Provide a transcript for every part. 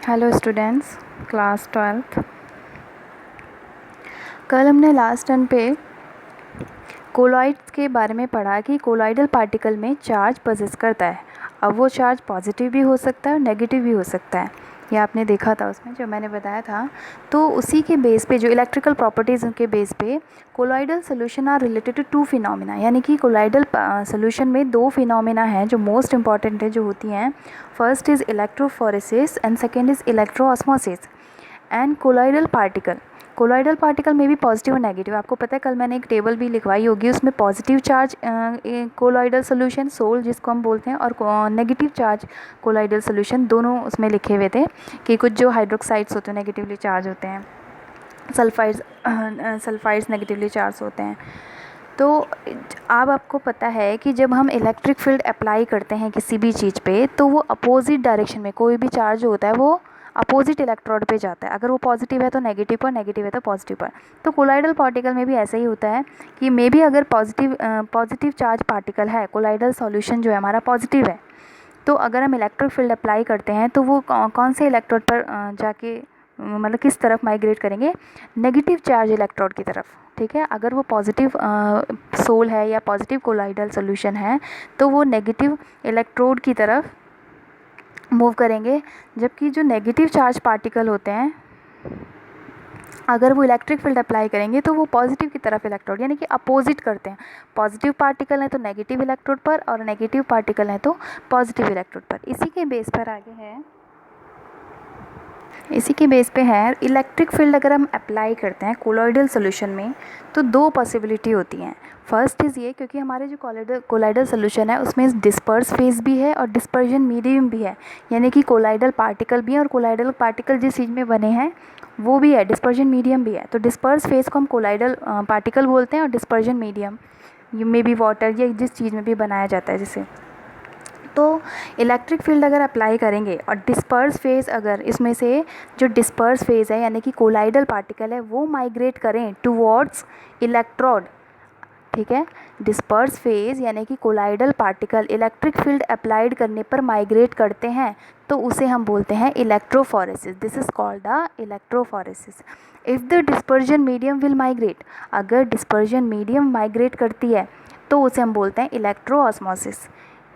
Hello students, class 12th। कल हमने last turn पे कोलॉइड्स के बारे में पढ़ा कि कोलॉइडल पार्टिकल में चार्ज पोजेस करता है। अब वो चार्ज पॉजिटिव भी हो सकता है और नेगेटिव भी हो सकता है। ये आपने देखा था उसमें जो मैंने बताया था। तो उसी के बेस पे जो इलेक्ट्रिकल प्रॉपर्टीज़ के बेस पे colloidal solution are related to to phenomena, यानी कि कोलॉइडल सोल्यूशन में दो फिनोमिना हैं जो मोस्ट इंपॉर्टेंट है, जो होती हैं। First is electrophoresis and second is electroosmosis. And colloidal particle में भी पॉजिटिव और नेगेटिव, आपको पता है कल मैंने एक टेबल भी लिखवाई होगी, उसमें positive charge colloidal solution sol जिसको हम बोलते हैं, और नेगेटिव चार्ज कोलॉइडल सोल्यूशन, दोनों उसमें लिखे हुए थे कि कुछ जो हाइड्रोक्साइड्स होते हैं नेगेटिवली चार्ज होते हैं, सल्फाइड्स नेगेटिवली चार्ज होते हैं। तो अब आपको पता है कि जब हम इलेक्ट्रिक फील्ड अप्लाई करते हैं किसी भी चीज़ पे, तो वो अपोजिट डायरेक्शन में, कोई भी चार्ज होता है वो अपोजिट इलेक्ट्रोड पे जाता है। अगर वो पॉजिटिव है तो नेगेटिव पर, नेगेटिव है तो पॉजिटिव पर। तो कोलॉइडल पार्टिकल में भी ऐसा ही होता है कि मे बी अगर पॉजिटिव चार्ज पार्टिकल है, कोलॉइडल सॉल्यूशन जो है हमारा पॉजिटिव है, तो अगर हम इलेक्ट्रिक फील्ड अप्लाई करते हैं तो वो कौन से इलेक्ट्रोड पर जाके मतलब किस तरफ माइग्रेट करेंगे? नेगेटिव चार्ज इलेक्ट्रोड की तरफ। ठीक है, अगर वो पॉजिटिव सोल है या पॉजिटिव कोलॉइडल सॉल्यूशन है तो वो नेगेटिव इलेक्ट्रोड की तरफ मूव करेंगे, जबकि जो नेगेटिव चार्ज पार्टिकल होते हैं अगर वो इलेक्ट्रिक फील्ड अप्लाई करेंगे तो वो पॉजिटिव की तरफ इलेक्ट्रोड, यानी कि अपोजिट करते हैं। पॉजिटिव पार्टिकल है तो नेगेटिव इलेक्ट्रोड पर, और नेगेटिव पार्टिकल है तो पॉजिटिव इलेक्ट्रोड पर। इसी के बेस पे है इलेक्ट्रिक फील्ड अगर हम अप्लाई करते हैं कोलॉइडल सोल्यूशन में तो दो पॉसिबिलिटी होती हैं। फर्स्ट इज़ ये, क्योंकि हमारे जो कोलॉइडल सोल्यूशन है उसमें डिस्पर्स फेज भी है और डिस्पर्जन मीडियम भी है, यानी कि कोलॉइडल पार्टिकल भी है और कोलॉइडल पार्टिकल जिस चीज़ में बने हैं वो भी है, डिस्पर्जन मीडियम भी है। तो डिस्पर्स फेज को हम कोलॉइडल पार्टिकल बोलते हैं, और डिस्पर्जन मीडियम में भी वाटर या जिस चीज़ में भी बनाया जाता है जिसे। तो इलेक्ट्रिक फील्ड अगर अप्लाई करेंगे और डिस्पर्स फेज, अगर इसमें से जो डिस्पर्स फेज है यानी कि कोलाइडल पार्टिकल है वो माइग्रेट करें टुवर्ड्स इलेक्ट्रोड, ठीक है, डिस्पर्स फेज यानी कि colloidal particle electric field applied करने पर माइग्रेट करते हैं तो उसे हम बोलते हैं electrophoresis. This is called the electrophoresis. If the dispersion medium will migrate, अगर डिस्पर्जन मीडियम माइग्रेट करती है तो उसे हम बोलते हैं इलेक्ट्रोऑस्मोसिस।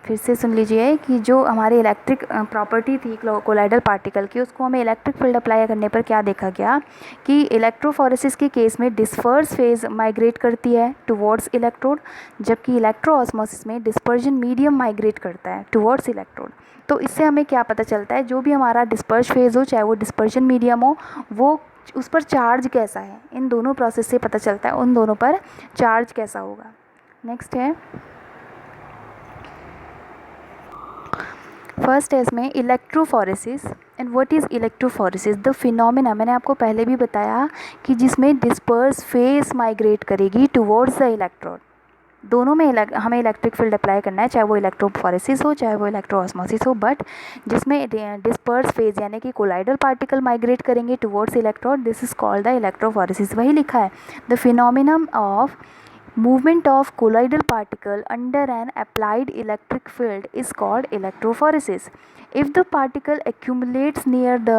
फिर से सुन लीजिए कि जो हमारी इलेक्ट्रिक प्रॉपर्टी थी कोलाइडल पार्टिकल की, उसको हमें इलेक्ट्रिक फील्ड अप्लाई करने पर क्या देखा गया कि इलेक्ट्रोफोरेसिस के केस में डिस्पर्स फेज माइग्रेट करती है टुवर्ड्स इलेक्ट्रोड, जबकि इलेक्ट्रोऑस्मोसिस में डिस्पर्जन मीडियम माइग्रेट करता है टुवर्ड्स इलेक्ट्रोड। तो इससे हमें क्या पता चलता है, जो भी हमारा डिस्पर्स फेज हो चाहे वो डिस्पर्जन मीडियम हो, वो उस पर चार्ज कैसा है, इन दोनों प्रोसेस से पता चलता है उन दोनों पर चार्ज कैसा होगा। नेक्स्ट है फर्स्ट है इसमें electrophoresis. And what is electrophoresis? The phenomena, मैंने आपको पहले भी बताया कि जिसमें डिस्पर्स फेस माइग्रेट करेगी टुवर्ड्स द इलेक्ट्रोड। दोनों में हमें इलेक्ट्रिक फील्ड अप्लाई करना है, चाहे वो इलेक्ट्रोफोरेसिस हो चाहे वो इलेक्ट्रोऑस्मोसिस हो, बट जिसमें डिस्पर्स फेज यानी कि कोलाइडल पार्टिकल माइग्रेट करेंगे towards electrode, this is called the electrophoresis. वही लिखा है, the phenomenon of movement of colloidal particle under an applied electric field is called electrophoresis. If the particle accumulates near the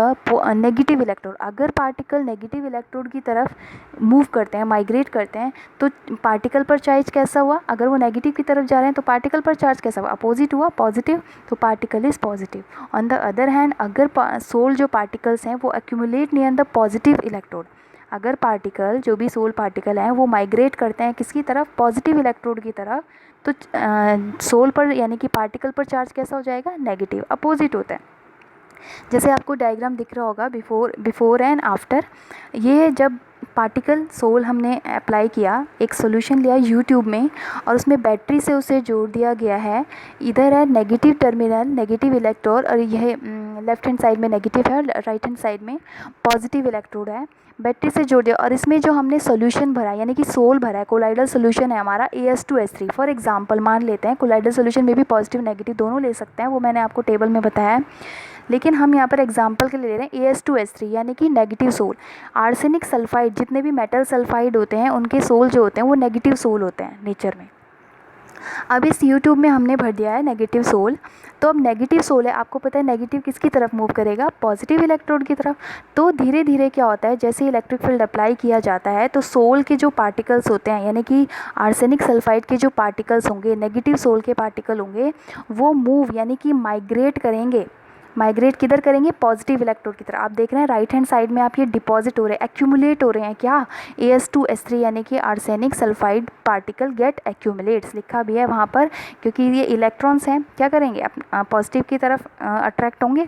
negative electrode, अगर particle negative electrode की तरफ move करते हैं, migrate करते हैं, तो पार्टिकल पर चार्ज कैसा हुआ? अगर वो नेगेटिव की तरफ जा रहे हैं तो पार्टिकल पर चार्ज कैसा हुआ? अपोजिट हुआ, पॉजिटिव, तो particle is positive. On the other hand, अगर सोल जो पार्टिकल्स हैं वो accumulate near the positive electrode, अगर पार्टिकल जो भी सोल पार्टिकल हैं वो माइग्रेट करते हैं किसकी तरफ? पॉजिटिव इलेक्ट्रोड की तरफ, तो सोल पर यानी कि पार्टिकल पर चार्ज कैसा हो जाएगा? नेगेटिव, अपोजिट होता है। जैसे आपको डायग्राम दिख रहा होगा बिफोर एंड आफ्टर। ये जब पार्टिकल सोल हमने अप्लाई किया, एक सॉल्यूशन लिया यूट्यूब में और उसमें बैटरी से उसे जोड़ दिया गया है। इधर है नेगेटिव टर्मिनल, नेगेटिव इलेक्ट्रोड, और यह लेफ्ट हैंड साइड में नेगेटिव है और राइट हैंड साइड में पॉजिटिव इलेक्ट्रोड है। बैटरी से जोड़ दिया और इसमें जो हमने सॉल्यूशन भरा यानी कि सोल भरा है, कोलाइडल सॉल्यूशन है हमारा AS2S3। फॉर एग्जांपल मान लेते हैं, कोलाइडल सॉल्यूशन में भी पॉजिटिव नेगेटिव दोनों ले सकते हैं, वो मैंने आपको टेबल में बताया है, लेकिन हम यहाँ पर एग्जांपल के लिए ले रहे हैं AS2S3 यानी कि नेगेटिव सोल। आर्सेनिक सल्फाइड, जितने भी मेटल सल्फाइड होते हैं उनके सोल जो होते हैं वो नेगेटिव सोल होते हैं नेचर में। अब इस U ट्यूब में हमने भर दिया है नेगेटिव सोल, तो अब नेगेटिव सोल है, आपको पता है नेगेटिव किसकी तरफ मूव करेगा, पॉजिटिव इलेक्ट्रोड की तरफ। तो धीरे धीरे क्या होता है, जैसे इलेक्ट्रिक फील्ड अप्लाई किया जाता है तो सोल के जो पार्टिकल्स होते हैं, यानी कि आर्सेनिक सल्फाइड के जो पार्टिकल्स होंगे, नेगेटिव सोल के पार्टिकल होंगे, वो मूव यानी कि माइग्रेट करेंगे। माइग्रेट किधर करेंगे, पॉजिटिव इलेक्ट्रोड की तरफ। आप देख रहे हैं राइट हैंड साइड में आप ये डिपॉजिट हो रहे हैं, एक्यूमुलेट हो रहे हैं क्या, AS2S3 यानी कि arsenic sulphide particle gate accumulates लिखा भी है वहाँ पर, क्योंकि ये इलेक्ट्रॉन्स हैं क्या करेंगे, पॉजिटिव की तरफ अट्रैक्ट होंगे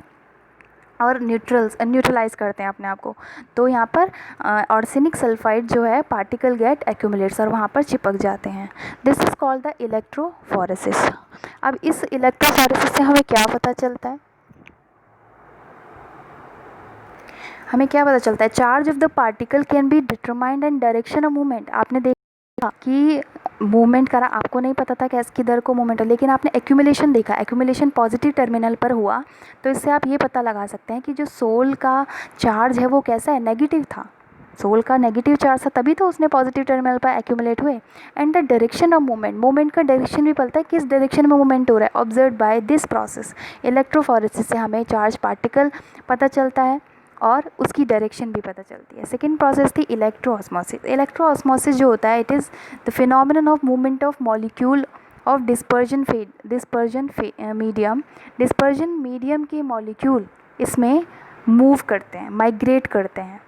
और न्यूट्रलाइज करते हैं अपने आप को। तो यहाँ पर आर्सेनिक सल्फाइड जो है पार्टिकल गेट एक्यूमुलेट्स और वहाँ पर चिपक जाते हैं। This is called the electrophoresis. अब इस इलेक्ट्रोफोरेसिस से हमें क्या पता चलता है, हमें क्या पता चलता है, charge of the particle can be determined and direction of movement. आपने देखा कि मूवमेंट करा, आपको नहीं पता था कैसे किधर को मूवमेंट है, लेकिन आपने एक्यूमुलेशन देखा, एक्यूमुलेशन पॉजिटिव टर्मिनल पर हुआ, तो इससे आप ये पता लगा सकते हैं कि जो सोल का चार्ज है वो कैसा है, नेगेटिव था। सोल का नेगेटिव चार्ज था, तभी तो उसने पॉजिटिव टर्मिनल पर एक्यूमुलेट हुए। And the direction of movement, movement का डायरेक्शन भी पता है, किस डायरेक्शन में मूवमेंट हो रहा है, observe by this process. Electrophoresis से हमें चार्ज पार्टिकल पता चलता है और उसकी डायरेक्शन भी पता चलती है। सेकेंड प्रोसेस थी इलेक्ट्रोऑस्मोसिस। इलेक्ट्रोऑस्मोसिस जो होता है, it is the phenomenon of movement of molecule of dispersion medium. Dispersion medium के मॉलिक्यूल इसमें मूव करते हैं, माइग्रेट करते हैं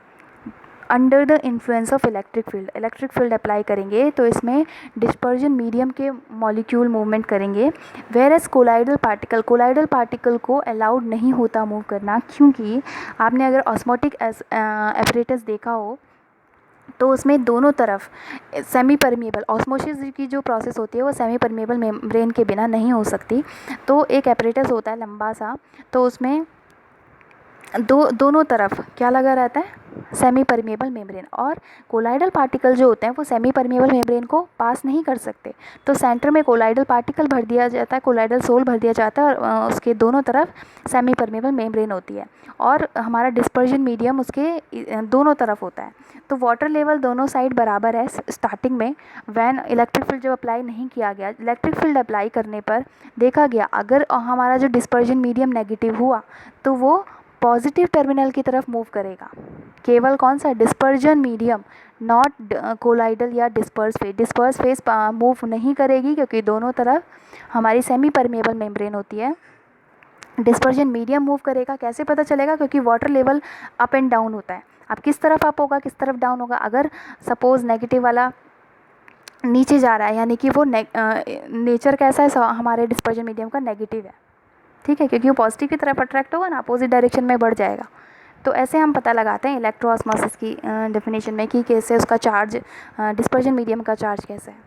under the influence of electric field. Electric field apply करेंगे तो इसमें डिस्पर्जन मीडियम के मॉलिक्यूल मूवमेंट करेंगे। वेयर एज कोलाइडल पार्टिकल को अलाउड नहीं होता मूव करना, क्योंकि आपने अगर ऑस्मोटिक एपरेटस देखा हो तो उसमें दोनों तरफ सेमी परमिएबल, ऑस्मोसिस की जो प्रोसेस होती है वो सेमी परमिएबल मेम्ब्रेन के बिना नहीं हो सकती। तो एक एपरेटस होता है लंबा सा, तो उसमें दोनों तरफ क्या लगा रहता है, सेमी परमिएबल मेम्ब्रेन। और कोलाइडल पार्टिकल जो होते हैं वो सेमी परमिएबल मेम्ब्रेन को पास नहीं कर सकते, तो सेंटर में कोलाइडल पार्टिकल भर दिया जाता है, कोलाइडल सोल भर दिया जाता है, और उसके दोनों तरफ सेमी परमिएबल मेम्ब्रेन होती है, और हमारा डिस्पर्जन मीडियम उसके दोनों तरफ होता है। तो वाटर लेवल दोनों साइड बराबर है स्टार्टिंग में। वैन इलेक्ट्रिक फील्ड जब अप्लाई नहीं किया गया, इलेक्ट्रिक फील्ड अप्लाई करने पर देखा गया अगर हमारा जो डिस्पर्जन मीडियम नेगेटिव हुआ तो वो पॉजिटिव टर्मिनल की तरफ मूव करेगा। केवल कौन सा, डिस्पर्जन मीडियम, नॉट कोलाइडल या डिस्पर्स फेस मूव नहीं करेगी, क्योंकि दोनों तरफ हमारी सेमी परमिएबल मेम्ब्रेन होती है। डिस्पर्जन मीडियम मूव करेगा। कैसे पता चलेगा, क्योंकि water level up and down होता है। अब किस तरफ अप होगा किस तरफ डाउन होगा, अगर सपोज नेगेटिव वाला नीचे जा रहा है यानी कि वो नेचर कैसा है हमारे डिस्पर्जन मीडियम का, नेगेटिव है, ठीक है, क्योंकि वो पॉजिटिव की तरफ अट्रैक्ट होगा ना, अपोजिट डायरेक्शन में बढ़ जाएगा। तो ऐसे हम पता लगाते हैं इलेक्ट्रोऑस्मोसिस की डेफिनेशन में कि कैसे उसका चार्ज, डिस्पर्जन मीडियम का चार्ज कैसे है।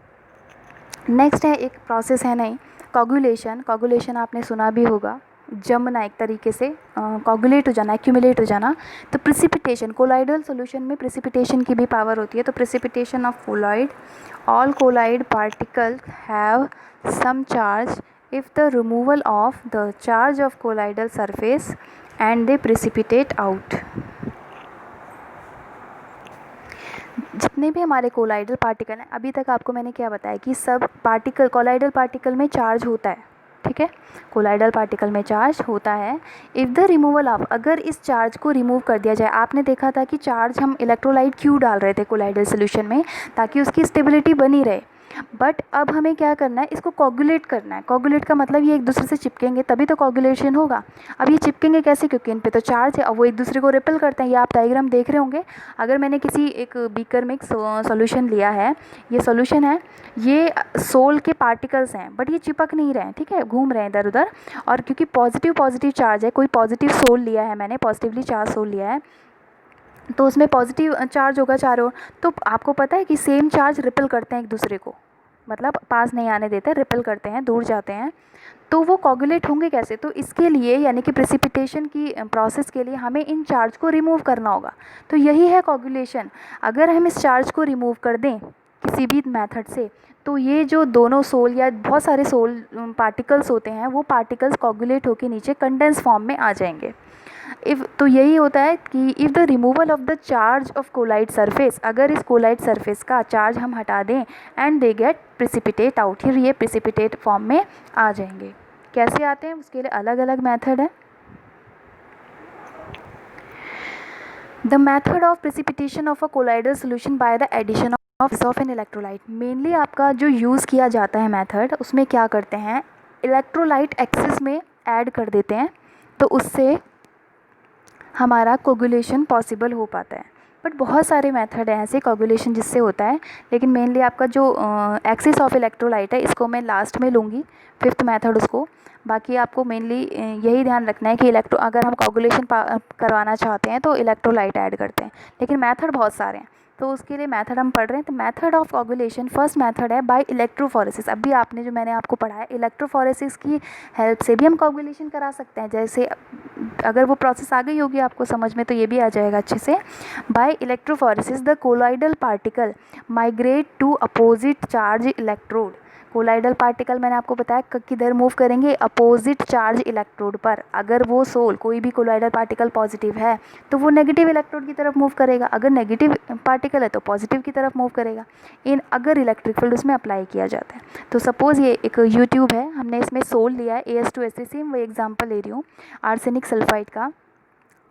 नेक्स्ट है एक प्रोसेस है नई, कोगुलेशन आपने सुना भी होगा, जमना, एक तरीके से कोगुलेट हो जाना, एक्यूमुलेट हो जाना। तो प्रिसिपिटेशन, कोलाइडल सॉल्यूशन में प्रिसिपिटेशन की भी पावर होती है। तो precipitation of colloid, all colloid particle have some charge if the removal of the charge of colloidal surface and they precipitate out। जितने भी हमारे कोलाइडल पार्टिकल हैं, अभी तक आपको मैंने क्या बताया कि सब पार्टिकल कोलाइडल पार्टिकल में चार्ज होता है, ठीक है, कोलाइडल पार्टिकल में चार्ज होता है। इफ़ द रिमूवल ऑफ, अगर इस चार्ज को रिमूव कर दिया जाए, आपने देखा था कि चार्ज हम इलेक्ट्रोलाइट क्यों डाल रहे थे कोलाइडल सोल्यूशन में, ताकि उसकी स्टेबिलिटी बनी रहे। बट अब हमें क्या करना है, इसको कोगुलेट करना है। कोगुलेट का मतलब ये एक दूसरे से चिपकेंगे तभी तो कोगुलेशन होगा। अब ये चिपकेंगे कैसे, क्योंकि इन पे तो चार्ज है, अब वो एक दूसरे को रिपेल करते हैं। ये आप डायग्राम देख रहे होंगे। अगर मैंने किसी एक बीकर में सॉल्यूशन लिया है, ये सॉल्यूशन है, ये सोल के पार्टिकल्स हैं, बट ये चिपक नहीं रहे हैं, ठीक है, घूम रहे हैं इधर उधर। और क्योंकि पॉजिटिव चार्ज है, कोई पॉजिटिव सोल लिया है मैंने, पॉजिटिवली चार्ज सोल लिया है, तो उसमें पॉजिटिव चार्ज होगा चारों। तो आपको पता है कि सेम चार्ज रिपेल करते हैं एक दूसरे को, मतलब पास नहीं आने देते, रिपेल करते हैं, दूर जाते हैं। तो वो कोगुलेट होंगे कैसे, तो इसके लिए यानी कि प्रेसिपिटेशन की प्रोसेस के लिए हमें इन चार्ज को रिमूव करना होगा। तो यही है कोगुलेशन। अगर हम इस चार्ज को रिमूव कर दें किसी भी मेथड से, तो ये जो दोनों सोल या बहुत सारे सोल पार्टिकल्स होते हैं, वो पार्टिकल्स कोगुलेट होकर नीचे कंडेंस फॉर्म में आ जाएंगे। तो यही होता है कि if the removal of the charge of colloid surface, अगर इस कोलाइड सरफेस का चार्ज हम हटा दें and they get precipitate out, फिर ये प्रिसिपिटेट फॉर्म में आ जाएंगे। कैसे आते हैं उसके लिए अलग अलग मेथड है। The method of precipitation of a colloidal solution by the addition of an electrolyte, mainly आपका जो यूज़ किया जाता है मेथड, उसमें क्या करते हैं, इलेक्ट्रोलाइट एक्सेस में ऐड कर देते हैं, तो उससे हमारा कोगुलेशन पॉसिबल हो पाता है। बट बहुत सारे मेथड हैं ऐसे कोगुलेशन जिससे होता है, लेकिन मेनली आपका जो एक्सिस ऑफ इलेक्ट्रोलाइट है, इसको मैं लास्ट में लूँगी, 5th मेथड उसको। बाकी आपको मेनली यही ध्यान रखना है कि अगर हम कोगुलेशन करवाना चाहते हैं तो इलेक्ट्रोलाइट ऐड करते हैं, लेकिन मेथड बहुत सारे हैं, तो उसके लिए मेथड हम पढ़ रहे हैं। तो method of coagulation, first method है बाय इलेक्ट्रोफोरेसिस। अभी आपने जो मैंने आपको पढ़ाया, इलेक्ट्रोफोरेसिस की हेल्प से भी हम कोगुलेशन करा सकते हैं। जैसे अगर वो प्रोसेस आ गई होगी आपको समझ में तो ये भी आ जाएगा अच्छे से। By electrophoresis the colloidal particle migrate to opposite charge electrode. Colloidal particle मैंने आपको बताया किधर मूव करेंगे, अपोजिट चार्ज इलेक्ट्रोड पर। अगर वो सोल कोई भी कोलाइडल पार्टिकल पॉजिटिव है तो वो नेगेटिव इलेक्ट्रोड की तरफ मूव करेगा, अगर नेगेटिव पार्टिकल है तो पॉजिटिव की तरफ मूव करेगा, अगर इलेक्ट्रिक फील्ड उसमें अप्लाई किया जाता है। तो सपोज़ ये एक यूट्यूब है, हमने इसमें सोल लिया है AS2SC, सेम वही एग्जाम्पल ले रही हूँ आर्सेनिक सल्फाइड का।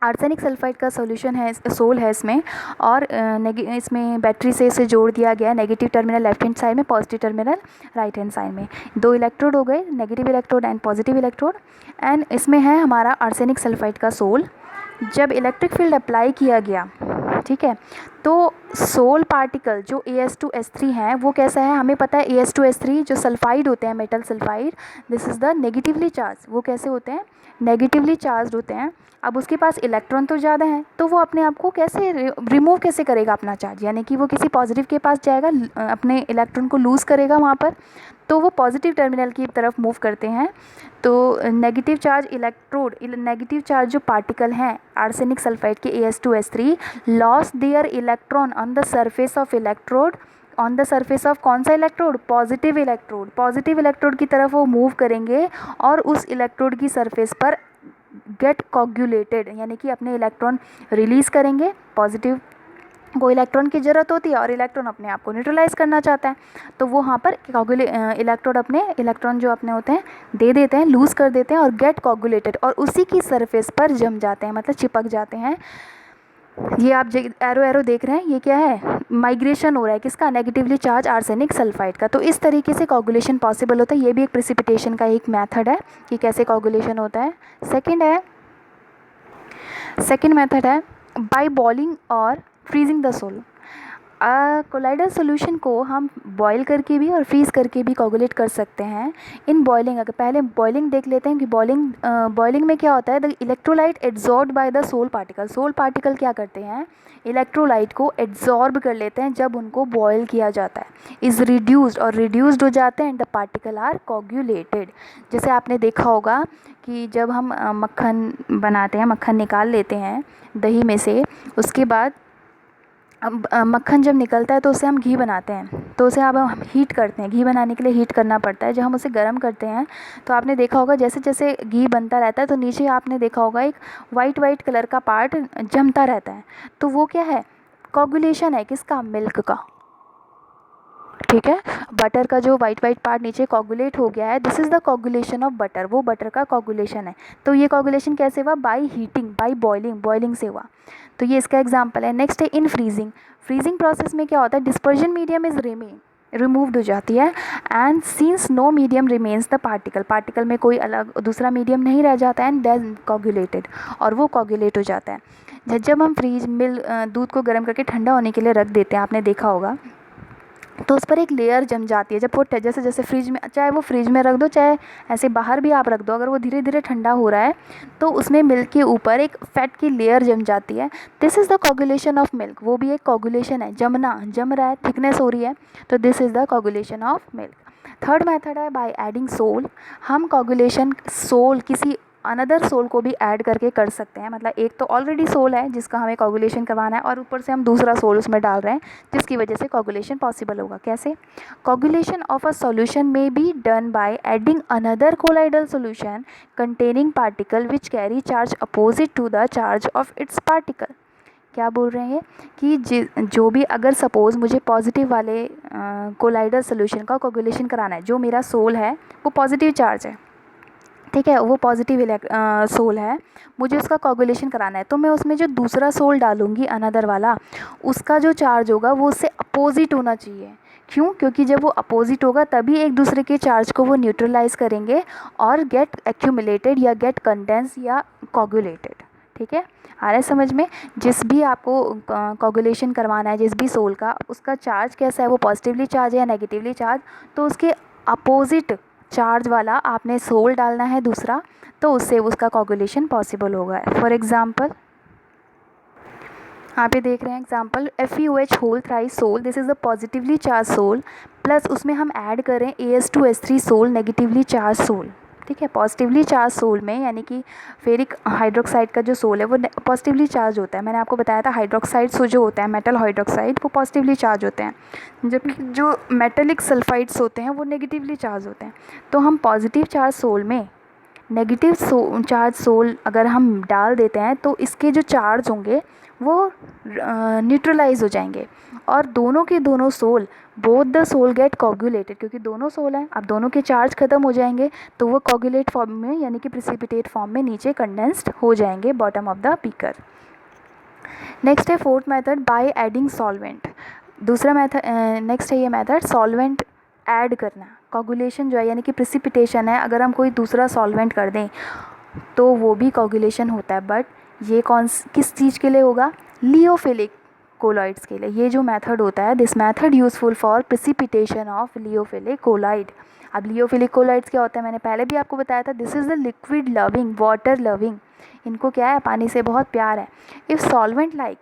आर्सेनिक सल्फाइड का सॉल्यूशन है, सोल है इसमें, और इसमें बैटरी से इसे जोड़ दिया गया, negative terminal left hand side में, positive terminal right hand side में। 2 इलेक्ट्रोड हो गए, negative electrode and positive electrode. And इसमें है हमारा आर्सेनिक सल्फाइड का सोल। जब इलेक्ट्रिक फील्ड अप्लाई किया गया, ठीक है, तो सोल पार्टिकल जो AS2S3 है वो कैसा है, हमें पता है AS2S3 जो सल्फाइड होते हैं, metal sulphide, this is the negatively charge, वो कैसे होते हैं, नेगेटिवली चार्ज होते हैं। अब उसके पास इलेक्ट्रॉन तो ज़्यादा है, तो वो अपने आप को कैसे रिमूव कैसे करेगा अपना चार्ज, यानी कि वो किसी पॉजिटिव के पास जाएगा, अपने इलेक्ट्रॉन को लूज़ करेगा वहाँ पर, तो वो पॉजिटिव टर्मिनल की तरफ मूव करते हैं। तो negative charge electrode, negative charge जो पार्टिकल हैं आर्सेनिक सल्फाइड के AS2S3 loss there electron on the surface of electrode, on the surface of कौन सा electrode, positive electrode, positive electrode की तरफ वो मूव करेंगे और उस इलेक्ट्रोड की सरफेस पर गेट कोगुलेटेड, यानी कि अपने इलेक्ट्रॉन रिलीज़ करेंगे। पॉजिटिव को इलेक्ट्रॉन की ज़रूरत होती है और इलेक्ट्रॉन अपने आप को न्यूट्रलाइज करना चाहता है, तो वो वहाँ पर इलेक्ट्रोड अपने इलेक्ट्रॉन जो अपने होते हैं दे देते हैं, लूज़ कर देते हैं और गेट कोगुलेटेड, और उसी की सरफेस पर जम जाते हैं, मतलब चिपक जाते हैं। ये आप एरो एरो देख रहे हैं, ये क्या है, माइग्रेशन हो रहा है किसका, नेगेटिवली चार्ज आर्सेनिक सल्फाइड का। तो इस तरीके से कोगुलेशन पॉसिबल होता है। ये भी एक प्रिसिपिटेशन का एक मेथड है कि कैसे कोगुलेशन होता है। सेकेंड मेथड है बाय बॉइलिंग और freezing the sol. Colloidal solution को हम बॉईल करके भी और फ्रीज़ करके भी कोगुलेट कर सकते हैं। इन बॉइलिंग, अगर पहले बॉइलिंग देख लेते हैं कि बॉइलिंग में क्या होता है, the electrolyte adsorb by the sol particle. Sol particle क्या करते हैं, इलेक्ट्रोलाइट को एड्जॉर्ब कर लेते हैं जब उनको बॉयल किया जाता है, इज़ रिड्यूस्ड, और रिड्यूस्ड हो जाते हैं, and the particle are coagulated. जैसे आपने देखा होगा कि जब हम मक्खन बनाते हैं, मक्खन निकाल लेते हैं दही में से, उसके बाद अब मक्खन जब निकलता है तो उसे हम घी बनाते हैं, तो उसे अब हम हीट करते हैं, घी बनाने के लिए हीट करना पड़ता है। जब हम उसे गर्म करते हैं तो आपने देखा होगा जैसे जैसे घी बनता रहता है तो नीचे आपने देखा होगा एक वाइट कलर का पार्ट जमता रहता है, तो वो क्या है, कोगुलेशन है किसका, मिल्क का, ठीक है। बटर का जो वाइट पार्ट नीचे कोगुलेट हो गया है, this is the coagulation of butter, वो बटर का कोगुलेशन है। तो ये कोगुलेशन कैसे हुआ, बाय हीटिंग, बाय बॉइलिंग से हुआ। तो ये इसका एग्जांपल है। नेक्स्ट है इन फ्रीजिंग प्रोसेस में क्या होता है, डिस्पर्जन मीडियम इज रिमूव्ड हो जाती है, and since no medium remains the particle में कोई अलग दूसरा मीडियम नहीं रह जाता है, एंड देन कोगुलेटेड, और वो कोगुलेट हो जाता है। जब हम दूध को गर्म करके ठंडा होने के लिए रख देते हैं, आपने देखा होगा, तो उस पर एक लेयर जम जाती है। जब वो जैसे जैसे फ्रिज में, चाहे वो फ्रिज में रख दो चाहे ऐसे बाहर भी आप रख दो, अगर वो धीरे धीरे ठंडा हो रहा है तो उसमें मिल्क के ऊपर एक फैट की लेयर जम जाती है। This is the coagulation of milk, वो भी एक कोगुलेशन है, जम रहा है, थिकनेस हो रही है, तो this is the coagulation of milk. Third method है बाय एडिंग सोल। हम कोगुलेशन सोल किसी अनदर सोल को भी ऐड करके कर सकते हैं। मतलब एक तो ऑलरेडी सोल है जिसका हमें कोगुलेशन करवाना है और ऊपर से हम दूसरा सोल उसमें डाल रहे हैं जिसकी वजह से कोगुलेशन पॉसिबल होगा। कैसे? Coagulation of a solution may be done by adding another colloidal solution containing particle which carry charge opposite to the charge of its particle. क्या बोल रहे हैं कि जो भी अगर सपोज़ मुझे पॉजिटिव वाले कोलाइडल सॉल्यूशन का कोगुलेशन कराना है, जो मेरा सोल है वो पॉजिटिव चार्ज है, ठीक है, वो पॉजिटिव सोल है, मुझे उसका कोगुलेशन कराना है, तो मैं उसमें जो दूसरा सोल डालूंगी अनदर वाला, उसका जो चार्ज होगा वो उससे अपोजिट होना चाहिए। क्यों? क्योंकि जब वो अपोजिट होगा तभी एक दूसरे के चार्ज को वो न्यूट्रलाइज करेंगे और गेट एक्यूमुलेटेड या गेट कंडेंस या कोगुलेटेड। ठीक है, आ रहा है समझ में? जिस भी आपको कोगुलेशन करवाना है जिस भी सोल का, उसका चार्ज कैसा है, वो पॉजिटिवली चार्ज है या नेगेटिवली चार्ज, तो उसके अपोजिट चार्ज वाला आपने सोल डालना है दूसरा, तो उससे उसका कोगुलेशन पॉसिबल होगा। फॉर एग्जांपल यहाँ पे देख रहे हैं example FeOH whole thrice sol, this is the positively charge sol, plus उसमें हम ऐड करें AS2S3 soul negatively charge soul. ठीक है, पॉजिटिवली चार्ज सोल में यानी कि फेरिक हाइड्रोक्साइड का जो सोल है वो पॉजिटिवली चार्ज होता है। मैंने आपको बताया था हाइड्रोक्साइड जो होता है मेटल हाइड्रोक्साइड वो पॉजिटिवली चार्ज होते हैं, जबकि जो मेटेलिक सल्फाइड्स होते हैं वो नेगेटिवली चार्ज होते हैं। तो हम पॉजिटिव चार्ज सोल में नेगेटिव चार्ज सोल अगर हम डाल देते हैं तो इसके जो चार्ज होंगे वो न्यूट्रलाइज हो जाएंगे और दोनों के दोनों sol both the sol get coagulated, क्योंकि दोनों सोल हैं, अब दोनों के चार्ज ख़त्म हो जाएंगे तो वो कोगुलेट फॉर्म में यानी कि प्रिसिपिटेट फॉर्म में नीचे कंडेंस्ड हो जाएंगे bottom of the beaker. Next है fourth method by adding solvent. दूसरा मेथड नेक्स्ट है ये मेथड सॉल्वेंट ऐड करना। कोगुलेशन जो है यानी कि प्रिसिपिटेशन है, अगर हम कोई दूसरा सॉल्वेंट कर दें तो वो भी कोगुलेशन होता है, बट ये किस चीज़ के लिए होगा? लियोफिलिक कोलॉइड्स के लिए। ये जो मेथड होता है this method useful for precipitation of lyophilic colloid. अब लियोफिलिक कोलाइड्स क्या होता है मैंने पहले भी आपको बताया था, this is the liquid loving water loving, इनको क्या है, पानी से बहुत प्यार है। इफ़ सॉल्वेंट लाइक,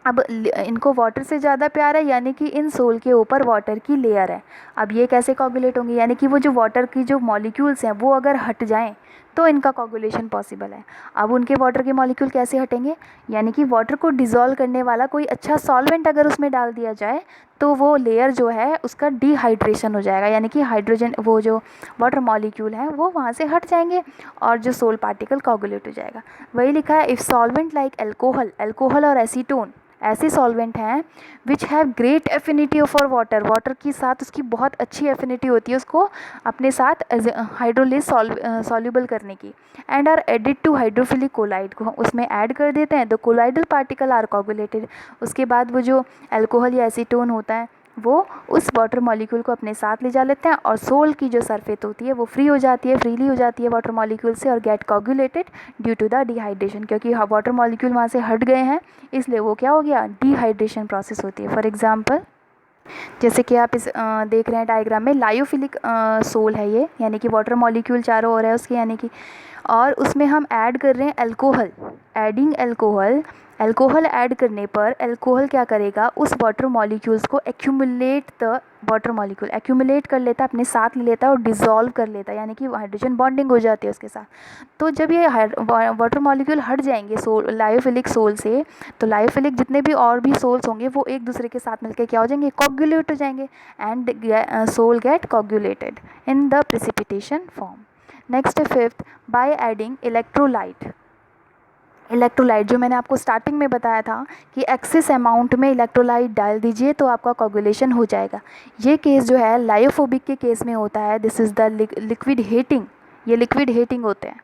अब इनको वाटर से ज़्यादा प्यार है यानी कि इन सोल के ऊपर वाटर की लेयर है। अब ये कैसे कोगुलेट होंगे? यानी कि वो जो वाटर की जो मॉलिक्यूल्स हैं वो अगर हट जाएं तो इनका कोगुलेशन पॉसिबल है। अब उनके वाटर के मॉलिक्यूल कैसे हटेंगे? यानी कि वाटर को डिज़ोल्व करने वाला कोई अच्छा सॉल्वेंट अगर उसमें डाल दिया जाए तो वो लेयर जो है उसका डिहाइड्रेशन हो जाएगा, यानी कि हाइड्रोजन वो जो वाटर मॉलिक्यूल हैं वो वहाँ से हट जाएंगे और जो सोल पार्टिकल कोगुलेट हो जाएगा। वही लिखा है इफ़ सॉल्वेंट लाइक अल्कोहल और एसीटोन ऐसे सॉल्वेंट हैं which have great affinity for water, water के साथ उसकी बहुत अच्छी एफिनिटी होती है उसको अपने साथ हाइड्रोलिस सॉल्यूबल करने की, and are added to hydrophilic colloid, को उसमें ऐड कर देते हैं, the colloidal particle are coagulated. उसके बाद वो जो अल्कोहल या एसीटोन होता है वो उस वाटर मॉलिक्यूल को अपने साथ ले जा लेते हैं और सोल की जो सरफेस होती है वो फ्री हो जाती है, फ्रीली हो जाती है वाटर मॉलिक्यूल से और get coagulated due to the dehydration, क्योंकि वाटर मॉलिक्यूल वहाँ से हट गए हैं इसलिए वो क्या हो गया, डिहाइड्रेशन प्रोसेस होती है। फॉर एग्जांपल जैसे कि आप इस देख रहे हैं डायग्राम में लायोफिलिक सोल है ये, यानी कि वाटर मॉलिक्यूल चारों ओर है उसके, यानी कि और उसमें हम ऐड कर रहे हैं अल्कोहल, एडिंग अल्कोहल ऐड करने पर अल्कोहल क्या करेगा, उस वाटर मॉलिक्यूल्स को accumulate the water molecule accumulate कर लेता है, अपने साथ ले लेता है और डिज़ोल्व कर लेता है, यानी कि हाइड्रोजन बॉन्डिंग हो जाती है उसके साथ। तो जब ये वाटर मॉलिक्यूल हट जाएंगे सोल लायोफिलिक सोल से, तो लायोफिलिक जितने भी और भी सोल्स होंगे वो एक दूसरे के साथ मिलकर क्या हो जाएंगे, कोगुलेट हो जाएंगे and sol get coagulated in the precipitation form. Next है fifth by adding electrolyte. Electrolyte जो मैंने आपको स्टार्टिंग में बताया था कि एक्सेस अमाउंट में इलेक्ट्रोलाइट डाल दीजिए तो आपका कोगुलेशन हो जाएगा। ये केस जो है लायोफोबिक के केस में होता है, this is the liquid heating, ये लिक्विड हीटिंग होते हैं।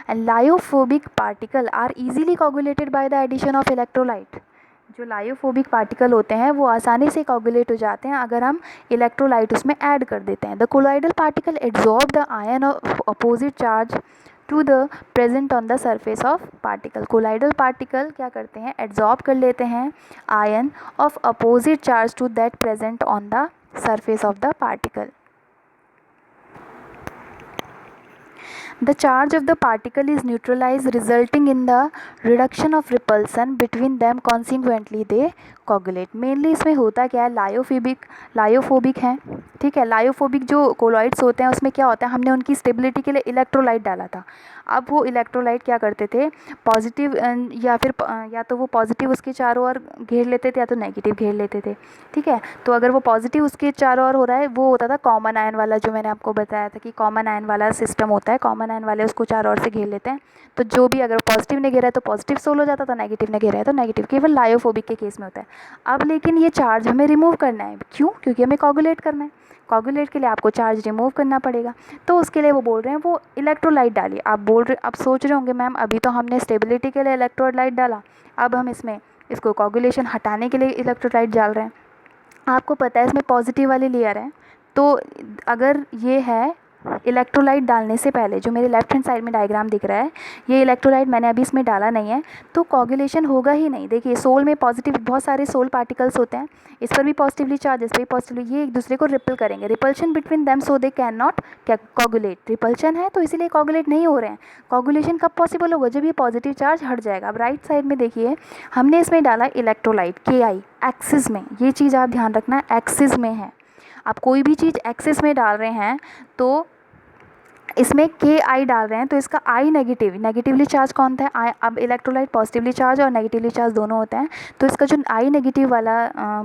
And lyophobic particle are easily coagulated by the addition of electrolyte. जो लायोफोबिक पार्टिकल होते हैं वो आसानी से कोगुलेट हो जाते हैं अगर हम इलेक्ट्रोलाइट उसमें ऐड कर देते हैं। The colloidal particle absorb the ion of opposite charge to the present on the surface of particle. Colloidal particle क्या करते हैं, एब्जॉर्ब कर लेते हैं ion of opposite charge to that present on the surface of the particle. The charge of the particle is neutralized resulting in the reduction of repulsion between them, consequently they coagulate। Mainly इसमें होता क्या है, lyophobic हैं, ठीक है। Lyophobic जो colloids होते हैं उसमें क्या होता है, हमने उनकी स्टेबिलिटी के लिए इलेक्ट्रोलाइट डाला था। अब वो इलेक्ट्रोलाइट क्या करते थे, पॉजिटिव या तो वो पॉजिटिव उसके चारों ओर घेर लेते थे या तो नेगेटिव घेर लेते थे। ठीक है, तो अगर वो पॉजिटिव उसके चारों ओर हो रहा है, वो होता था कॉमन आयन वाला, जो मैंने आपको बताया था कि कॉमन आयन वाला सिस्टम होता है, कॉमन आयन वाले उसको चारों ओर से घेर लेते हैं। तो जो भी अगर पॉजिटिव ने घेरा है तो पॉजिटिव सोल हो जाता था, नेगेटिव ने घेरा है तो नेगेटिव, केवल लायोफोबिक के केस में होता है। अब लेकिन ये चार्ज हमें रिमूव करना है, क्यों? क्योंकि हमें कोगुलेट करना है, कोगुलेट के लिए आपको चार्ज रिमूव करना पड़ेगा। तो उसके लिए वो बोल रहे हैं वो इलेक्ट्रोलाइट डालिए। आप सोच रहे होंगे मैम अभी तो हमने स्टेबिलिटी के लिए इलेक्ट्रोलाइट डाला, अब हम इसको कोगुलेशन हटाने के लिए इलेक्ट्रोलाइट डाल रहे हैं। आपको पता है इसमें पॉजिटिव वाली लेयर है, तो अगर ये है इलेक्ट्रोलाइट डालने से पहले, जो मेरे लेफ्ट हैंड साइड में डायग्राम दिख रहा है, ये इलेक्ट्रोलाइट मैंने अभी इसमें डाला नहीं है, तो कोगुलेशन होगा ही नहीं। देखिए सोल में पॉजिटिव बहुत सारे सोल पार्टिकल्स होते हैं, इस पर भी पॉजिटिवली चार्ज, इस पर भी पॉजिटिवली, ये एक दूसरे को रिपल करेंगे, repulsion between them, so they can not coagulate. Repulsion है तो इसीलिए कोगुलेट नहीं हो रहे हैं। कोगुलेशन कब पॉसिबल होगा? जब ये पॉजिटिव चार्ज हट जाएगा। अब राइट साइड में देखिए हमने इसमें डाला इलेक्ट्रोलाइट Ki एक्सिस में, ये चीज़ आप ध्यान रखना, एक्सिस में है। आप कोई भी चीज़ एक्सिस में डाल रहे हैं तो इसमें Ki डाल रहे हैं, तो इसका I नेगेटिवली चार्ज कौन था? I। अब इलेक्ट्रोलाइट पॉजिटिवली चार्ज और नेगेटिवली चार्ज दोनों होते हैं, तो इसका जो I नेगेटिव वाला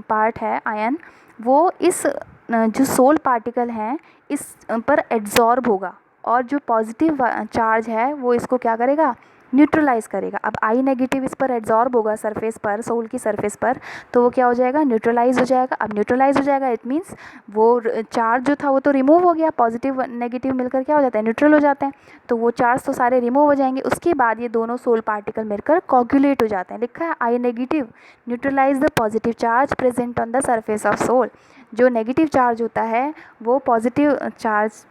पार्ट है आयन, वो इस जो सोल पार्टिकल हैं इस पर एड्जॉर्ब होगा, और जो पॉजिटिव चार्ज है वो इसको क्या करेगा? न्यूट्रलाइज़ करेगा। अब I नेगेटिव इस पर एड्जॉर्ब होगा सरफेस पर, सोल की सरफेस पर, तो वो क्या हो जाएगा? न्यूट्रलाइज हो जाएगा। अब न्यूट्रलाइज हो जाएगा इट मीन्स वो चार्ज जो था वो तो रिमूव हो गया, पॉजिटिव नेगेटिव मिलकर क्या हो जाता है? न्यूट्रल हो जाते हैं। तो वो चार्ज तो सारे रिमूव हो जाएंगे, उसके बाद ये दोनों सोल पार्टिकल मिलकर कोगुलेट हो जाते हैं। लिखा है I negative neutralize the positive charge present on the surface of sol. जो नेगेटिव चार्ज होता है वो पॉजिटिव चार्ज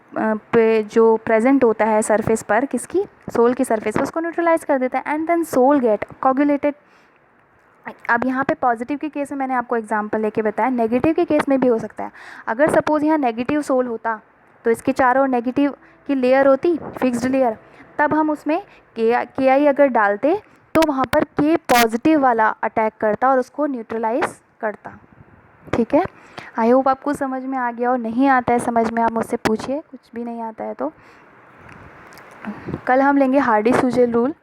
पे जो प्रेजेंट होता है सरफेस पर, किसकी? सोल की सरफेस पर, उसको न्यूट्रलाइज कर देता है and then sol get coagulated. अब यहाँ पे पॉजिटिव के केस में मैंने आपको एग्जांपल लेके बताया, नेगेटिव के केस में भी हो सकता है। अगर सपोज़ यहाँ नेगेटिव सोल होता तो इसके चारों नेगेटिव की लेयर होती, फिक्स्ड लेयर, तब हम उसमें Ki अगर डालते तो वहाँ पर K पॉजिटिव वाला अटैक करता और उसको न्यूट्रलाइज करता। ठीक है, आई होप आपको समझ में आ गया, और नहीं आता है समझ में आप मुझसे पूछिए, कुछ भी नहीं आता है तो। कल हम लेंगे हार्डी-सूज़ेल रूल।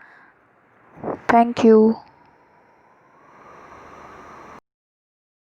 Thank you.